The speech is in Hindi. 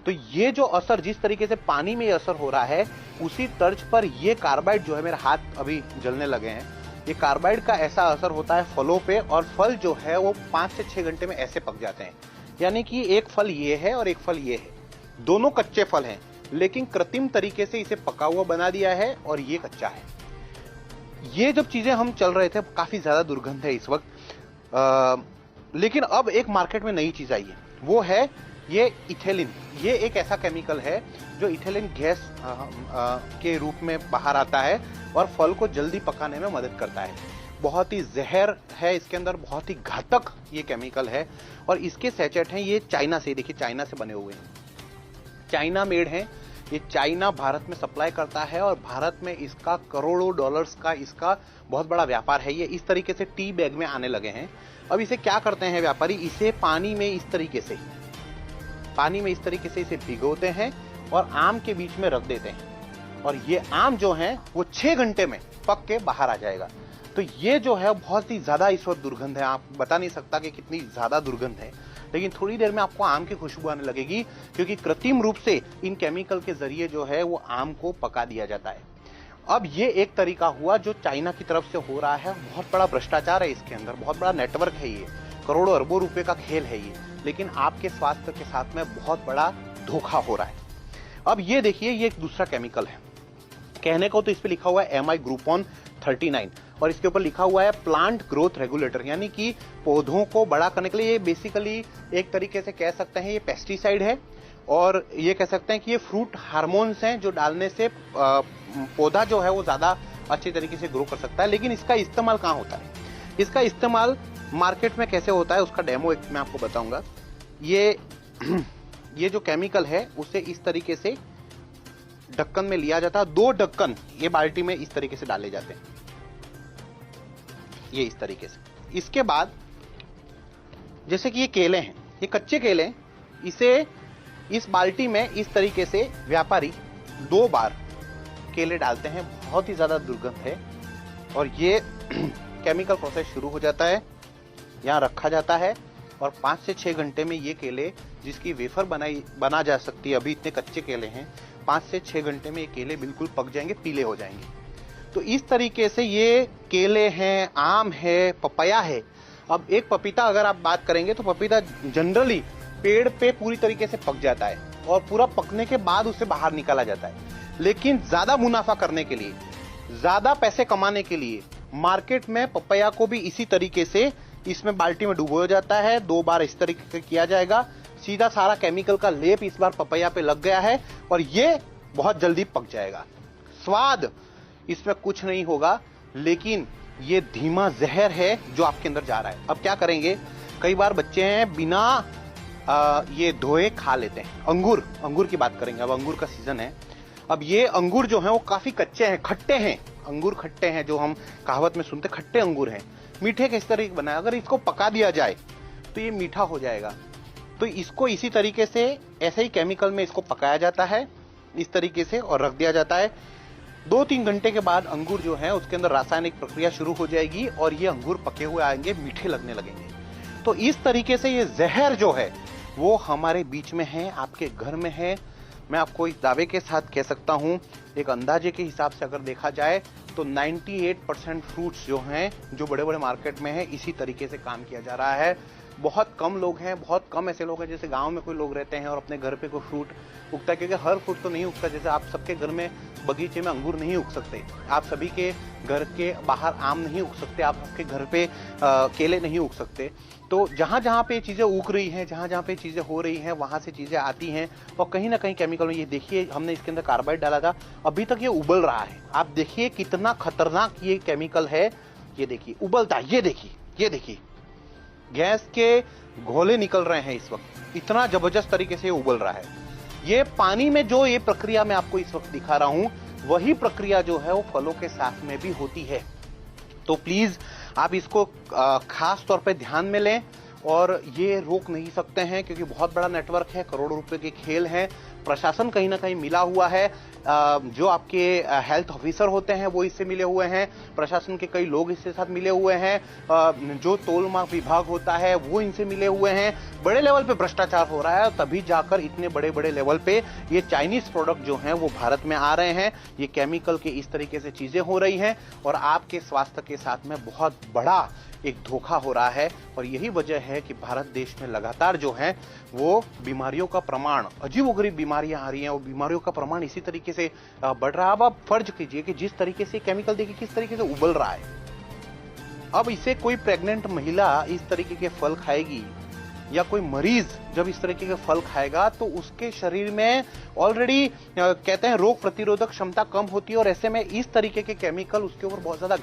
तो ये जो असर, जिस तरीके से पानी में असर हो रहा है, उसी तर्ज पर ये कार्बाइड जो है, मेरे हाथ अभी जलने लगे हैं, ये कार्बाइड का ऐसा असर होता है फलों पे, और फल जो है वो 5 से 6 घंटे में ऐसे पक जाते हैं। यानी कि एक फल ये है और एक फल ये है, दोनों कच्चे फल हैं, लेकिन कृत्रिम तरीके से इसे पका हुआ बना दिया है और ये कच्चा है। ये जब चीजें हम चल रहे थे, काफी ज्यादा दुर्गंध है इस वक्त, लेकिन अब एक मार्केट में नई चीज आई है, वो है ये इथेलिन। ये एक ऐसा केमिकल है जो इथेलिन गैस के रूप में बाहर आता है और फल को जल्दी पकाने में मदद करता है। बहुत ही जहर है इसके अंदर, बहुत ही घातक ये केमिकल है, और इसके सैचेट हैं ये चाइना से, देखिए चाइना से बने हुए हैं, चाइना मेड हैं। ये चाइना भारत में सप्लाई करता है और भारत में इसका करोड़ों डॉलर्स का इसका बहुत बड़ा व्यापार है। ये इस तरीके से टी बैग में आने लगे हैं। अब इसे क्या करते हैं व्यापारी, इसे पानी में इस तरीके से इसे भिगोते हैं और आम के बीच में रख देते हैं, और ये आम जो है वो 6 घंटे में पक के बाहर आ जाएगा। तो ये जो है बहुत ही ज्यादा इस वक्त दुर्गंध है, आप बता नहीं सकता कि कितनी ज्यादा दुर्गंध है, लेकिन थोड़ी देर में आपको आम की खुशबू आने लगेगी, क्योंकि कृत्रिम रूप से इन केमिकल के जरिए जो है वो आम को पका दिया जाता है। अब ये एक तरीका हुआ जो चाइना की तरफ से हो रहा है, बहुत बड़ा भ्रष्टाचार है इसके अंदर, बहुत बड़ा नेटवर्क है, ये करोड़ों अरबों रुपए का खेल है ये, लेकिन आपके स्वास्थ्य के साथ में बहुत बड़ा धोखा हो रहा है। अब ये देखिए, ये एक दूसरा केमिकल है, कहने को तो इस पे लिखा हुआ है MI ग्रुपोन 39, और इसके ऊपर लिखा हुआ है प्लांट ग्रोथ रेगुलेटर, यानी कि पौधों को बड़ा करने के लिए। ये बेसिकली एक तरीके से कह सकते हैं ये पेस्टिसाइड है, और ये कह सकते हैं कि ये फ्रूट हार्मोन्स हैं जो डालने से पौधा जो है वो ज्यादा अच्छी तरीके से ग्रो कर सकता है। लेकिन इसका इस्तेमाल कहाँ होता है, इसका इस्तेमाल मार्केट में कैसे होता है, उसका डेमो एक मैं आपको बताऊंगा। ये जो केमिकल है उसे इस तरीके से ढक्कन में लिया जाता है, 2 ढक्कन ये बाल्टी में इस तरीके से डाले जाते हैं, ये इस तरीके से। इसके बाद जैसे कि ये केले हैं, ये कच्चे केले हैं, इसे इस बाल्टी में इस तरीके से व्यापारी 2 बार केले डालते हैं, बहुत ही ज्यादा दुर्गंध है, और ये केमिकल प्रोसेस शुरू हो जाता है, यहाँ रखा जाता है, और 5 से 6 घंटे में ये केले, जिसकी वेफर बना जा सकती है, अभी इतने कच्चे केले हैं, 5 से 6 घंटे में ये केले बिल्कुल पक जाएंगे, पीले हो जाएंगे। तो इस तरीके से ये केले हैं, आम है, पपाया है। अब एक पपीता अगर आप बात करेंगे तो पपीता जनरली पेड़ पे पूरी तरीके से पक जाता है और पूरा पकने के बाद उसे बाहर निकाला जाता है, लेकिन ज्यादा मुनाफा करने के लिए, ज्यादा पैसे कमाने के लिए मार्केट में पपाया को भी इसी तरीके से इसमें बाल्टी में डुबोया जाता है। 2 बार इस तरीके से किया जाएगा, सीधा सारा केमिकल का लेप इस बार पपाया पे लग गया है और ये बहुत जल्दी पक जाएगा। स्वाद इसमें कुछ नहीं होगा, लेकिन ये धीमा जहर है जो आपके अंदर जा रहा है। अब क्या करेंगे, कई बार बच्चे हैं बिना ये धोए खा लेते हैं। अंगूर की बात करेंगे, अब अंगूर का सीजन है। अब ये अंगूर जो है वो काफी कच्चे हैं, खट्टे हैं, अंगूर खट्टे हैं, जो हम कहावत में सुनते, खट्टे अंगूर हैं। मीठे किस तरीके बनाए, अगर इसको पका दिया जाए तो ये मीठा हो जाएगा। तो इसको इसी तरीके से, ऐसे ही केमिकल में इसको पकाया जाता है इस तरीके से और रख दिया जाता है। 2-3 घंटे के बाद अंगूर जो है उसके अंदर रासायनिक प्रक्रिया शुरू हो जाएगी और ये अंगूर पके हुए आएंगे, मीठे लगने लगेंगे। तो इस तरीके से ये जहर जो है वो हमारे बीच में है, आपके घर में है। मैं आपको इस दावे के साथ कह सकता हूं, एक अंदाजे के हिसाब से अगर देखा जाए तो 98% फ्रूट्स जो हैं, जो बड़े बड़े मार्केट में है, इसी तरीके से काम किया जा रहा है। बहुत कम लोग हैं, बहुत कम ऐसे लोग हैं जैसे गांव में कोई लोग रहते हैं और अपने घर पे कोई फ्रूट उगता है, क्योंकि हर फ्रूट तो नहीं उगता। जैसे आप सबके घर में बगीचे में अंगूर नहीं उग सकते, आप सभी के घर के बाहर आम नहीं उग सकते, आप सबके घर पे केले नहीं उग सकते। तो जहां जहां पे चीजें उग रही हैं, जहां जहां पे चीजें हो रही हैं, वहां से चीजें आती हैं और कहीं ना कहीं केमिकल में। ये देखिए, हमने इसके अंदर कार्बाइड डाला था, अभी तक ये उबल रहा है। आप देखिए कितना खतरनाक ये केमिकल है, ये देखिए उबलता है, ये देखिए गैस के घोले निकल रहे हैं इस वक्त, इतना जबरदस्त तरीके से उबल रहा है। ये पानी में जो ये प्रक्रिया मैं आपको इस वक्त दिखा रहा हूं, वही प्रक्रिया जो है वो फलों के साथ में भी होती है। तो प्लीज आप इसको खास तौर पे ध्यान में लें, और ये रोक नहीं सकते हैं क्योंकि बहुत बड़ा नेटवर्क है, करोड़ों रुपए के खेल हैं, प्रशासन कहीं ना कहीं मिला हुआ है। जो आपके हेल्थ ऑफिसर होते हैं वो इससे मिले हुए हैं, प्रशासन के कई लोग इसके साथ मिले हुए हैं, जो तोल माप विभाग होता है वो इनसे मिले हुए हैं। बड़े लेवल पे भ्रष्टाचार हो रहा है, तभी जाकर इतने बड़े बड़े लेवल पे ये चाइनीज प्रोडक्ट जो हैं वो भारत में आ रहे हैं। ये केमिकल के इस तरीके से चीजें हो रही हैं और आपके स्वास्थ्य के साथ में बहुत बड़ा एक धोखा हो रहा है। और यही वजह है कि भारत देश में लगातार जो है वो बीमारियों का प्रमाण, अजीबोगरीब बीमारियां आ रही हैं और बीमारियों का प्रमाण इसी तरीके से बढ़ रहा है। अब आप फर्ज कीजिए कि जिस तरीके से केमिकल देखिए किस तरीके से उबल रहा है, अब इसे कोई प्रेग्नेंट महिला इस तरीके के फल खाएगी या कोई मरीज जब इस तरीके के फल खाएगा तो उसके शरीर में ऑलरेडी कहते हैं रोग प्रतिरोधक क्षमता कम होती है और ऐसे में इस तरीके के केमिकल उसके ऊपर बहुत ज्यादा